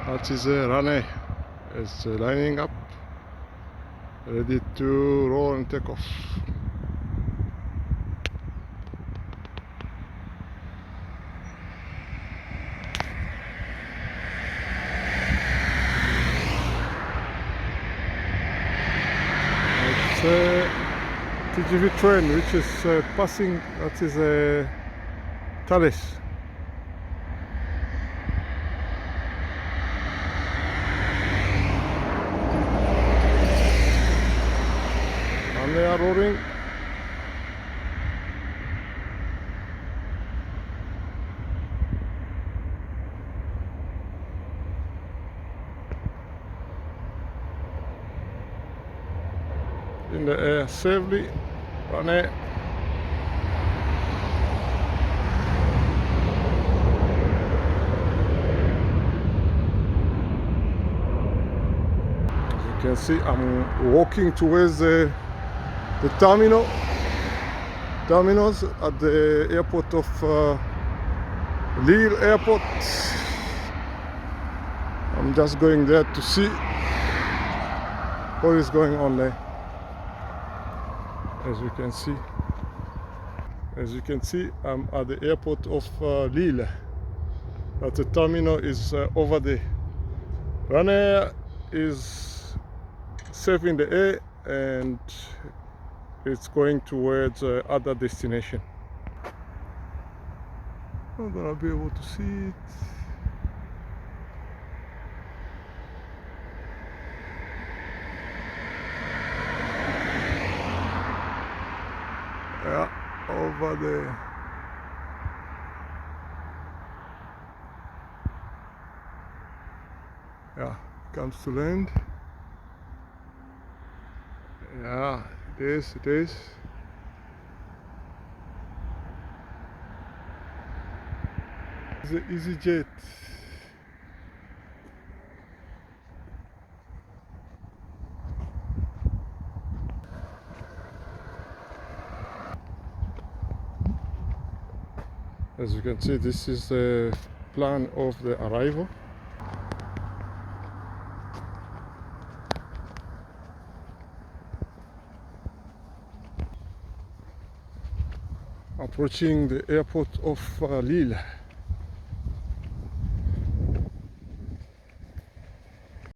That is Ryanair. It's lining up, ready to roll and take off. It's a TGV train which is passing. That is Thales. And they are roaring. In the air safely, Ryanair. As you can see, I'm walking towards the terminals at the airport of Lille airport. I'm just going there to see what is going on there. As you can see, I'm at the airport of Lille. That the terminal is over there. Ryanair is safe in the air and it's going towards other destination. I'm gonna be able to see it. Yeah, over there. Yeah, comes to land. Yeah, it is. It's an EasyJet. As you can see, this is the plan of the arrival. Approaching the airport of Lille.